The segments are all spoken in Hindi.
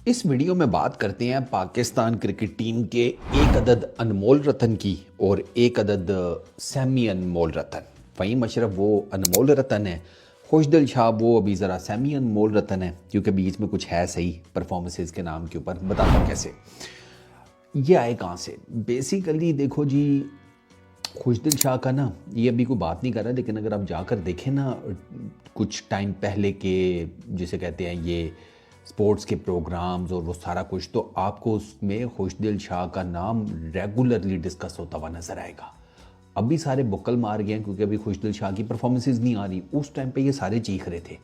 इस वीडियो में बात करते हैं पाकिस्तान क्रिकेट टीम के एक अदद अनमोल रतन की और एक अदद सेमी अनमोल रतन। फ़हीम अशरफ वो अनमोल रतन है, खुशदिल शाह वो अभी ज़रा सेमी अनमोल रतन है, क्योंकि बीच में कुछ है सही परफॉर्मेंसेस के नाम के ऊपर। बताता हूँ कैसे ये आए कहाँ से। बेसिकली देखो जी, खुशदिल शाह का ना, ये अभी कोई बात नहीं कर रहा, लेकिन अगर आप जाकर देखें ना कुछ टाइम पहले के जिसे कहते हैं ये स्पोर्ट्स के प्रोग्राम्स और वो सारा कुछ, तो आपको उसमें खुशदिल शाह का नाम रेगुलरली डिस्कस होता हुआ नजर आएगा। अभी सारे बुक्कल मार गए हैं क्योंकि अभी खुशदिल शाह की परफॉर्मेंसेज नहीं आ रही। उस टाइम पे ये सारे चीख रहे थे,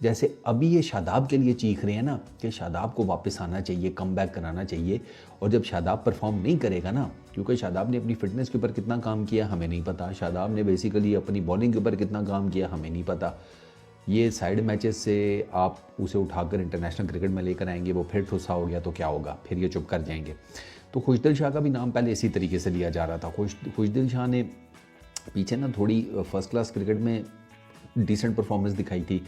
जैसे अभी ये शादाब के लिए चीख रहे हैं ना कि शादाब को वापस आना चाहिए, कम बैक कराना चाहिए। और जब शादाब परफॉर्म नहीं करेगा ना, क्योंकि शादाब ने अपनी फिटनेस के ऊपर कितना काम किया हमें नहीं पता, शादाब ने बेसिकली अपनी बॉलिंग के ऊपर कितना काम किया हमें नहीं पता। ये साइड मैचेस से आप उसे उठाकर इंटरनेशनल क्रिकेट में लेकर आएंगे, वो फिर ठुसा हो गया तो क्या होगा, फिर ये चुप कर जाएंगे। तो खुशदिल शाह का भी नाम पहले इसी तरीके से लिया जा रहा था। खुशदिल शाह ने पीछे ना थोड़ी फर्स्ट क्लास क्रिकेट में डिसेंट परफॉर्मेंस दिखाई थी,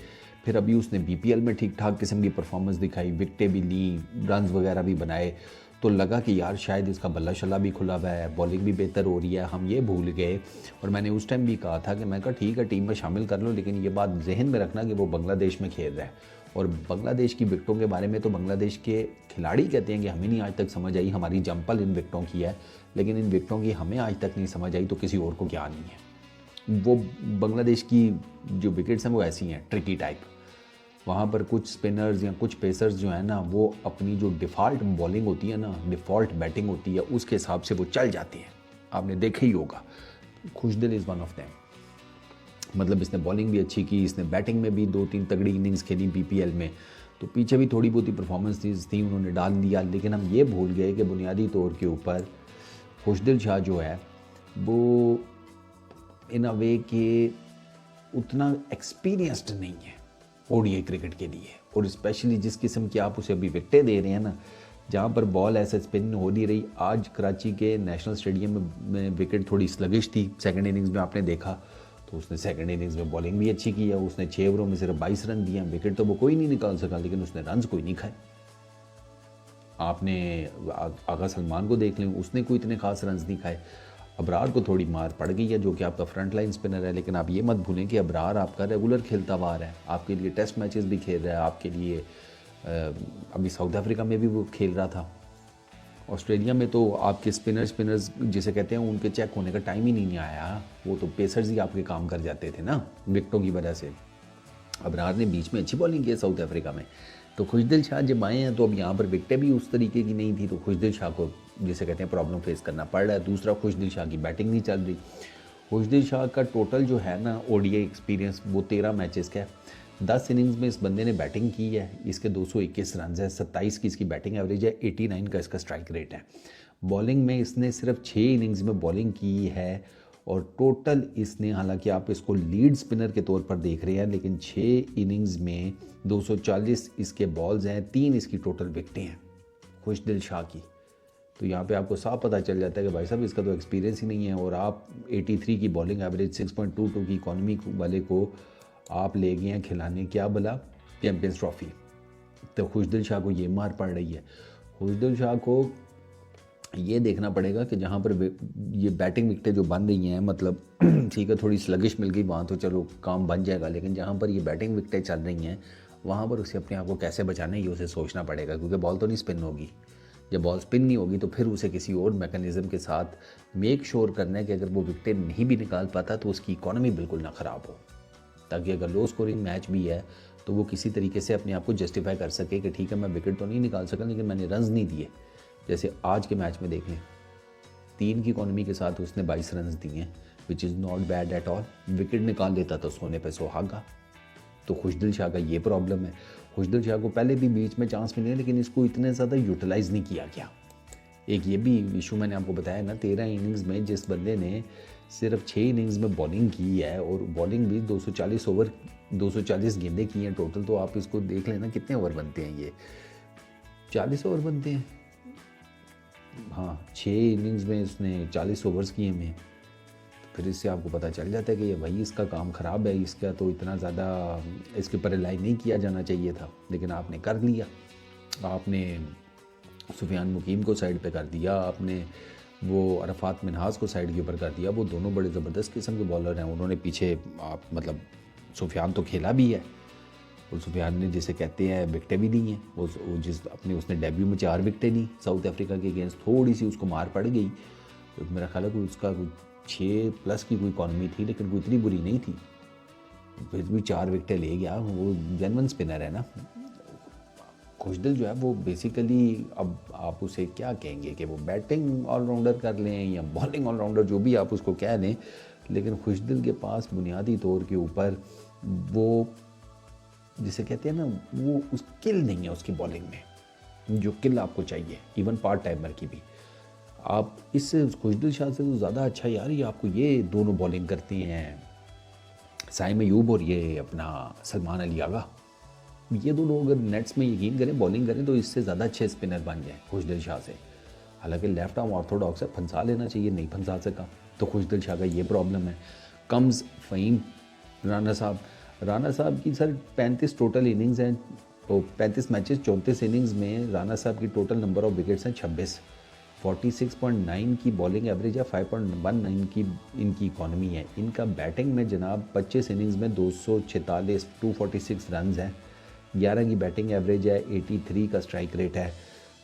फिर अभी उसने बीपीएल में ठीक ठाक किस्म की परफॉर्मेंस दिखाई, विकटें भी ली, रन्स वगैरह भी बनाए, तो लगा कि यार शायद इसका बल्ला शल्ला भी खुला हुआ है, बॉलिंग भी बेहतर हो रही है। हम ये भूल गए, और मैंने उस टाइम भी कहा था कि मैं कहा ठीक है टीम में शामिल कर लो, लेकिन ये बात जहन में रखना कि वो बांग्लादेश में खेल रहा है। और बांग्लादेश की विकटों के बारे में तो बांग्लादेश के खिलाड़ी कहते हैं कि हमें नहीं आज तक समझ आई, हमारी जंपल इन विकटों की है, लेकिन इन विकटों की हमें आज तक नहीं समझ आई, तो किसी और को क्या नहीं है। वो बांग्लादेश की जो विकेट्स हैं वो ऐसी हैं, ट्रिकी टाइप। वहाँ पर कुछ स्पिनर्स या कुछ पेसर्स जो है ना, वो अपनी जो डिफ़ॉल्ट बॉलिंग होती है ना, डिफ़ॉल्ट बैटिंग होती है, उसके हिसाब से वो चल जाते हैं। आपने देखा ही होगा, खुशदिल इज़ वन ऑफ देम। मतलब इसने बॉलिंग भी अच्छी की, इसने बैटिंग में भी 2-3 तगड़ी इनिंग्स खेली बीपीएल में, तो पीछे भी थोड़ी बहुत ही परफॉर्मेंस थी उन्होंने डाल दिया। लेकिन हम ये भूल गए कि बुनियादी तौर के ऊपर खुशदिल शाह जो है वो इन अ वे के उतना एक्सपीरियंस्ड नहीं है ओडीआई क्रिकेट के लिए। और स्पेशली जिस किस्म की आप उसे अभी विकटें दे रहे हैं ना, जहाँ पर बॉल ऐसे स्पिन हो नहीं रही। आज कराची के नेशनल स्टेडियम में विकेट थोड़ी स्लगिश थी, सेकंड इनिंग्स में आपने देखा, तो उसने सेकंड इनिंग्स में बॉलिंग भी अच्छी की है। उसने 6 ओवरों में सिर्फ 22 रन दिए हैं, विकेट तो वो कोई नहीं निकाल सका, लेकिन उसने रन कोई नहीं खाए। आपने आगा सलमान को देख लें, उसने कोई इतने खास रन नहीं खाए। अबरार को थोड़ी मार पड़ गई है, जो कि आपका फ्रंट लाइन स्पिनर है, लेकिन आप ये मत भूलें कि अबरार आपका रेगुलर खेलता हुआ आ रहा है, आपके लिए टेस्ट मैचेस भी खेल रहा है, आपके लिए अभी साउथ अफ्रीका में भी वो खेल रहा था। ऑस्ट्रेलिया में तो आपके स्पिनर्स जिसे कहते हैं उनके चेक होने का टाइम ही नहीं आया, वो तो पेसर्स ही आपके काम कर जाते थे ना विकटों की वजह से। अबरार ने बीच में अच्छी बॉलिंग की है साउथ अफ्रीका में। तो खुशदिल शाह जब आए हैं तो अब यहाँ पर विकटें भी उस तरीके की नहीं थी, तो खुशदिल शाह को जिसे कहते हैं प्रॉब्लम फेस करना पड़ रहा है। दूसरा, खुशदिल शाह की बैटिंग नहीं चल रही। खुशदिल शाह का टोटल जो है ना ओडीआई एक्सपीरियंस वो 13 मैचेस का है। 10 इनिंग्स में इस बंदे ने बैटिंग की है, इसके 221 रन है, 27 की इसकी बैटिंग एवरेज है, 89 का इसका स्ट्राइक रेट है। बॉलिंग में इसने सिर्फ 6 इनिंग्स में बॉलिंग की है, और टोटल इसने, हालांकि आप इसको लीड स्पिनर के तौर पर देख रहे हैं, लेकिन 6 इनिंग्स में 240 इसके बॉल्स हैं, 3 इसकी टोटल विकटें हैं खुशदिल शाह की। तो यहाँ पे आपको साफ पता चल जाता है कि भाई साहब इसका तो एक्सपीरियंस ही नहीं है। और आप 83 की बॉलिंग एवरेज, 6.22 की इकॉनमी वाले को आप ले गए हैं खिलाने क्या भला चैम्पियंस ट्रॉफी। तो खुशदिल शाह को ये मार पड़ रही है। खुशदिल शाह को ये देखना पड़ेगा कि जहाँ पर ये बैटिंग विकटें जो बन रही हैं, मतलब ठीक है थोड़ी स्लगिश मिल गई वहाँ तो चलो काम बन जाएगा, लेकिन जहाँ पर ये बैटिंग विकटें चल रही हैं वहाँ पर उसे अपने आप को कैसे बचाना है ये उसे सोचना पड़ेगा, क्योंकि बॉल तो नहीं स्पिन होगी। जब बॉल स्पिन नहीं होगी तो फिर उसे किसी और मैकेनिज़्म के साथ मेक श्योर करना है कि अगर वो विकटें नहीं भी निकाल पाता तो उसकी इकॉनमी बिल्कुल ना ख़राब हो, ताकि अगर लो स्कोरिंग मैच भी है तो वो किसी तरीके से अपने आप को जस्टिफाई कर सके कि ठीक है मैं विकेट तो नहीं निकाल सका, लेकिन मैंने रन्स नहीं दिए। जैसे आज के मैच में देख लें, 3 की इकॉनमी के साथ उसने 22 रन दिए हैं, which is not bad at all. Wicket निकाल देता तो सोने पे सुहागा। तो खुशदिल शाह का ये प्रॉब्लम है। खुशदिल शाह को पहले भी बीच में चांस मिले, लेकिन इसको इतने ज़्यादा यूटिलाइज़ नहीं किया गया। एक ये भी इशू मैंने आपको बताया ना, 13 इनिंग्स में जिस बंदे ने सिर्फ 6 इनिंग्स में बॉलिंग की है, और बॉलिंग भी 240 ओवर 240 गेंदें की हैं टोटल, तो आप इसको देख लेना कितने ओवर बनते हैं, ये 40 ओवर बनते हैं। हाँ, 6 इनिंग्स में इसने 40 ओवर्स किए हैं। फिर इससे आपको पता चल जाता है कि ये भाई इसका काम ख़राब है, इसका तो इतना ज़्यादा इसके ऊपर रिलाई नहीं किया जाना चाहिए था, लेकिन आपने कर लिया। आपने सुफियान मुकीम को साइड पे कर दिया, आपने वो अरफात मिनहास को साइड के ऊपर कर दिया। वो दोनों बड़े ज़बरदस्त किस्म के बॉलर हैं। उन्होंने पीछे आप मतलब सुफियान तो खेला भी है और सुफियान ने जिसे कहते हैं विकटें भी दी हैं। वो जिस अपने उसने डेब्यू में 4 विकटें दी साउथ अफ्रीका के अगेंस्ट। थोड़ी सी उसको मार पड़ गई, तो मेरा ख्याल है कोई उसका कोई 6+ की कोई इकॉनमी थी, लेकिन कोई इतनी बुरी नहीं थी। फिर भी 4 विकटें ले गया। वो जेन्युइन स्पिनर है ना। खुशदिल जो है वो बेसिकली, अब आप उसे क्या कहेंगे कि वो बैटिंग ऑलराउंडर कर लें या बॉलिंग ऑलराउंडर, जो भी आप उसको कह लें, लेकिन खुशदिल के पास बुनियादी तौर के ऊपर वो जिसे कहते हैं ना, वो उस किल नहीं है उसकी बॉलिंग में, जो किल आपको चाहिए इवन पार्ट टाइमर की भी। आप इससे खुशदिल शाह से तो ज़्यादा अच्छा यार ये आपको ये दोनों बॉलिंग करती हैं, साइम अयूब और ये अपना सलमान अली आगा। ये दोनों अगर नेट्स में यकीन करें, बॉलिंग करें, तो इससे ज़्यादा अच्छे स्पिनर बन जाए खुशदिल शाह से। हालांकि लेफ्ट आर्म ऑर्थोडॉक्स है, फंसा लेना चाहिए, नहीं फंसा सका, तो खुशदिल शाह का ये प्रॉब्लम है। कम्स फ़हीम राना साहब की सर 35 टोटल इनिंग्स हैं, तो 35 मैचेस 34 इनिंग्स में राना साहब की टोटल नंबर ऑफ विकेट्स हैं 26। 46.9 की बॉलिंग एवरेज है, 5.19 की इनकी इकॉनमी है। इनका बैटिंग में जनाब 25 इनिंग्स में 246 246 रन हैं, 11 की बैटिंग एवरेज है, 83 का स्ट्राइक रेट है।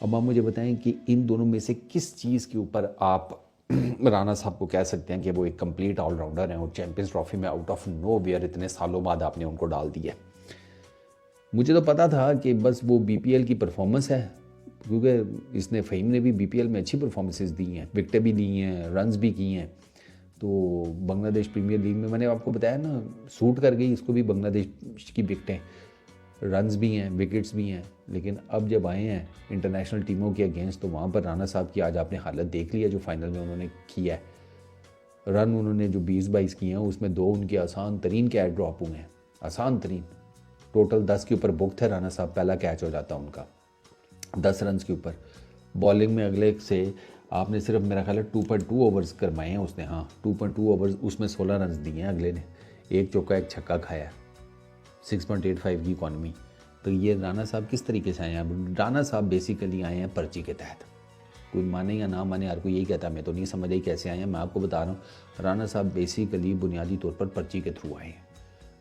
अब आप मुझे बताएं कि इन दोनों में से किस चीज़ के ऊपर आप राना साहब को कह सकते हैं कि वो एक कंप्लीट ऑलराउंडर हैं और चैंपियंस ट्रॉफी में आउट ऑफ नो वेयर इतने सालों बाद आपने उनको डाल दिया। मुझे तो पता था कि बस वो बीपीएल की परफॉर्मेंस है, क्योंकि इसने फ़हीम ने भी बीपीएल में अच्छी परफॉर्मेंसेस दी हैं, विकटें भी दी हैं, रन्स भी किए हैं। तो बांग्लादेश प्रीमियर लीग में मैंने आपको बताया ना, सूट कर गई इसको भी बांग्लादेश की विकटें, रन्स भी हैं, विकेट्स भी हैं। लेकिन अब जब आए हैं इंटरनेशनल टीमों के अगेंस्ट, तो वहाँ पर राना साहब की आज आपने हालत देख ली है जो फाइनल में उन्होंने किया है। रन उन्होंने जो 20-22 किए हैं, उसमें 2 उनके आसान तरीन कैच ड्रॉप हुए हैं, आसान तरीन। टोटल 10 के ऊपर बुक थे राना साहब, पहला कैच हो जाता उनका 10 रन के ऊपर। बॉलिंग में अगले से आपने सिर्फ मेरा ख्याल है 2.2 ओवर्स करवाए हैं उसने, हाँ 2.2 ओवर्स, उसमें 16 रन दिए हैं अगले ने, एक चौका एक छक्का खाया, 6.85 की इकॉनमी। तो ये राना साहब किस तरीके से आए हैं? राना साहब बेसिकली आए हैं पर्ची के तहत। कोई माने या ना माने, यार कोई यही कहता है, मैं तो नहीं समझ आई कैसे आए हैं। मैं आपको बता रहा हूँ, राना साहब बेसिकली बुनियादी तौर पर पर्ची के थ्रू आए हैं।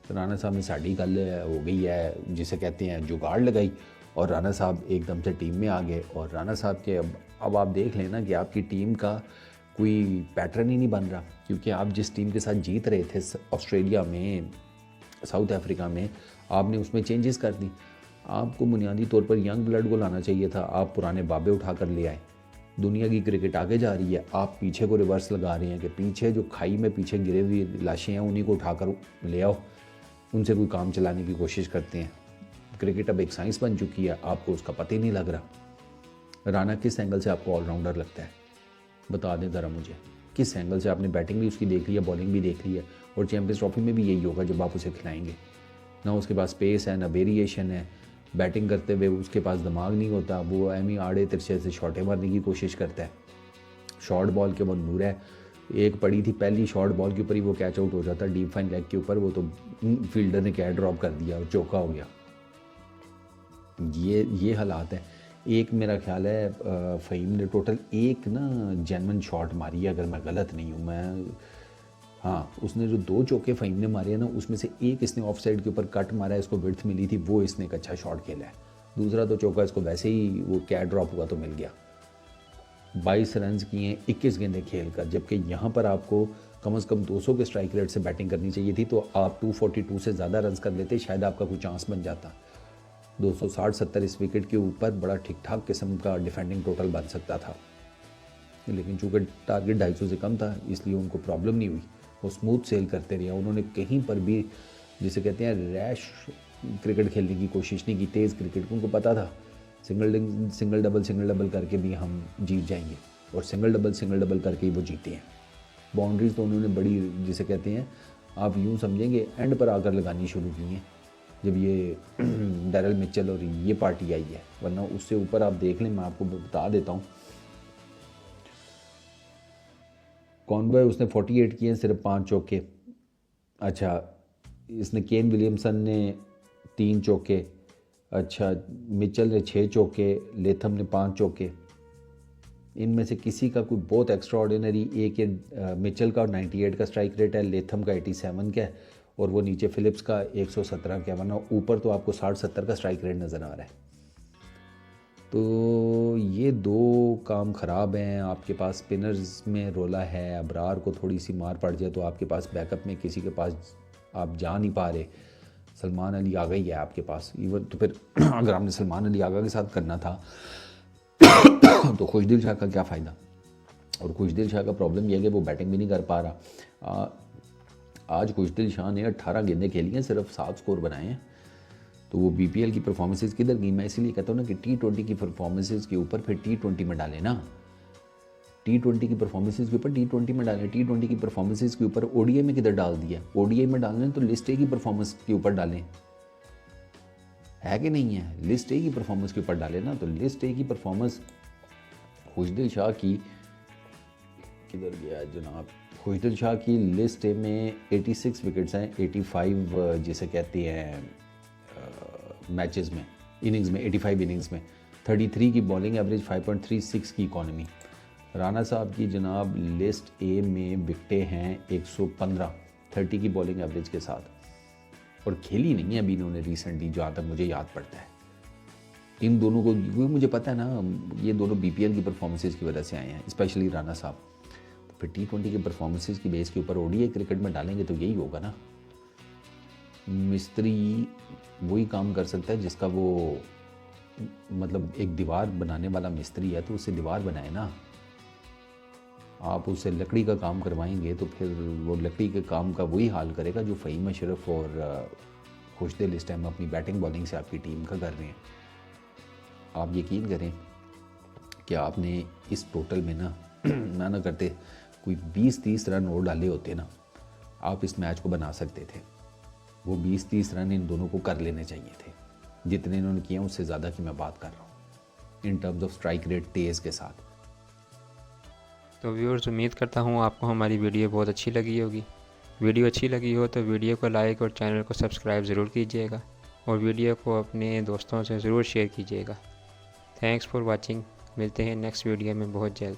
तो राना साहब ने साड़ी गल हो गई है जिसे कहते हैं जुगाड़ लगाई, और राना साहब एकदम से टीम में आ गए। और राना साहब के अब आप देख लेना कि आपकी टीम का कोई पैटर्न ही नहीं बन रहा, क्योंकि आप जिस टीम के साथ जीत रहे थे ऑस्ट्रेलिया में, साउथ अफ्रीका में, आपने उसमें चेंजेस कर दी। आपको बुनियादी तौर पर यंग ब्लड को लाना चाहिए था, आप पुराने बाबे उठा कर ले आए। दुनिया की क्रिकेट आगे जा रही है, आप पीछे को रिवर्स लगा रहे हैं कि पीछे जो खाई में पीछे गिरे हुई लाशें हैं उन्हीं को उठाकर ले आओ, उनसे कोई काम चलाने की कोशिश करते हैं। क्रिकेट अब एक साइंस बन चुकी है, आपको उसका पता ही नहीं लग रहा। राना किस एंगल से आपको ऑलराउंडर लगता है, बता दें ज़रा मुझे, किस एंगल से? आपने बैटिंग भी उसकी देख ली है, बॉलिंग भी देख ली है, और चैंपियंस ट्रॉफी में भी यही होगा जब आप उसे खिलाएंगे। ना उसके पास स्पेस है, ना वेरिएशन है, बैटिंग करते हुए उसके पास दिमाग नहीं होता, वो एम ही आड़े तिरछे से शॉटें मारने की कोशिश करता है। शॉर्ट बॉल के मंजूर है, एक पड़ी थी पहली शॉर्ट बॉल के ऊपर ही वो कैच आउट हो जाता, डीप फाइन लेग के ऊपर, वो तो फील्डर ने कैच ड्रॉप कर दिया और चौका हो गया। ये हालात है। एक मेरा ख्याल है फ़हीम ने टोटल एक ना जेन्युइन शॉट मारी है, अगर मैं गलत नहीं हूँ। मैं हाँ, उसने जो 2 चौके फ़हीम ने मारे हैं ना, उसमें से एक इसने ऑफ साइड के ऊपर कट मारा है, इसको विड्थ मिली थी, वो इसने एक अच्छा शॉट खेला है। दूसरा तो चौका इसको वैसे ही वो कैच ड्रॉप हुआ तो मिल गया। 22 रन किए हैं 21 गेंदें खेल कर, जबकि यहाँ पर आपको कम से कम 200 के स्ट्राइक रेट से बैटिंग करनी चाहिए थी, तो आप 242 से ज़्यादा रन कर लेते, शायद आपका कोई चांस बन जाता। 260-70 इस विकेट के ऊपर बड़ा ठीक ठाक किस्म का डिफेंडिंग टोटल बन सकता था, लेकिन चूँकि टारगेट 250 से कम था इसलिए उनको प्रॉब्लम नहीं हुई, वो स्मूथ सेल करते रहे। उन्होंने कहीं पर भी जिसे कहते हैं रैश क्रिकेट खेलने की कोशिश नहीं की, तेज़ क्रिकेट। उनको पता था सिंगल डबल करके भी हम जीत जाएंगे, और सिंगल डबल करके ही वो जीते हैं। बाउंड्रीज तो उन्होंने बड़ी जिसे कहते हैं आप यूँ समझेंगे एंड पर आकर लगानी शुरू की हैं जब ये डैरल मिचेल और ये पार्टी आई है, वरना उससे ऊपर आप देख लें। मैं आपको बता देता हूँ, कॉनवे उसने 48 किए, सिर्फ 5 चौके। अच्छा, इसने केन विलियमसन ने 3 चौके, अच्छा, मिचेल ने 6 चौके, लेथम ने 5 चौके। इनमें से किसी का कोई बहुत एक्स्ट्रा ऑर्डिनरी, एक ये मिचेल का 98 का स्ट्राइक रेट है, लेथम का 87 का है, और वो नीचे फिलिप्स का 117 का, वरना ऊपर तो आपको 60-70 का स्ट्राइक रेट नज़र आ रहा है। तो ये दो काम ख़राब हैं। आपके पास स्पिनर्स में रोला है, अबरार को थोड़ी सी मार पड़ जाए तो आपके पास बैकअप में किसी के पास आप जा नहीं पा रहे। सलमान अली आगा ही है आपके पास, इवन तो फिर अगर आपने सलमान अली आगा के साथ करना था तो खुशदिल शाह का क्या फ़ायदा। और खुशदिल शाह का प्रॉब्लम यह है कि वो बैटिंग भी नहीं कर पा रहा। आज खुशदिल शाह ने 18 गेंदें खेली हैं, सिर्फ 7 स्कोर बनाए हैं। तो वो बीपीएल की परफॉर्मेंसेस किधर गई। मैं इसीलिए कहता हूँ ना कि T20 की परफॉर्मेंसेस के ऊपर फिर T20 में डालें ना। T20 की परफॉर्मेंसेस के ऊपर T20 में डालें। T20 की परफॉर्मेंसेस के ऊपर ODI में किधर डाल दिया। ODI में डालना है तो लिस्ट ए की परफॉर्मेंस के ऊपर डालें, है कि नहीं है। लिस्ट ए की परफॉर्मेंस के ऊपर डालें ना। तो लिस्ट ए की परफॉर्मेंस खुशदिल शाह की किधर गया जनाब। खुशदिल शाह की लिस्ट ए में 86 विकेट्स हैं, 85 जिसे कहते हैं मैचेस में, इनिंग्स में, 85 इनिंग्स में, 33 की बॉलिंग एवरेज, 5.36 की इकॉनमी। राना साहब की जनाब लिस्ट ए में विकटें हैं 115, 30 की बॉलिंग एवरेज के साथ, और खेली नहीं है अभी इन्होंने रिसेंटली, जहाँ तक मुझे याद पड़ता है। इन दोनों को, क्योंकि मुझे पता है ना ये दोनों बीपीएल की परफॉर्मेंसेस की वजह से आए हैं, स्पेशली राना साहब। तो फिर T20 की परफॉर्मेंसेस की बेस के ऊपर ODI क्रिकेट में डालेंगे तो यही होगा ना। मिस्त्री वही काम कर सकता है जिसका वो, मतलब एक दीवार बनाने वाला मिस्त्री है तो उससे दीवार बनाए ना। आप उससे लकड़ी का काम करवाएंगे तो फिर वो लकड़ी के काम का वही हाल करेगा जो फ़हीम अशरफ और खुशदिल इस टाइम अपनी बैटिंग बॉलिंग से आपकी टीम का कर रहे हैं। आप यकीन करें कि आपने इस टोटल में ना ना करते कोई 20-30 रन और डाले होते ना, आप इस मैच को बना सकते थे। वो 20-30 रन इन दोनों को कर लेने चाहिए थे, जितने इन्होंने किए उससे ज़्यादा की मैं बात कर रहा हूँ in terms of strike rate तेज़ के साथ। तो व्यूअर्स, उम्मीद करता हूँ आपको हमारी वीडियो बहुत अच्छी लगी होगी। वीडियो अच्छी लगी हो तो वीडियो को लाइक और चैनल को सब्सक्राइब ज़रूर कीजिएगा, और वीडियो को अपने दोस्तों से ज़रूर शेयर कीजिएगा। Thanks for watching. मिलते हैं नेक्स्ट वीडियो में बहुत जल्द।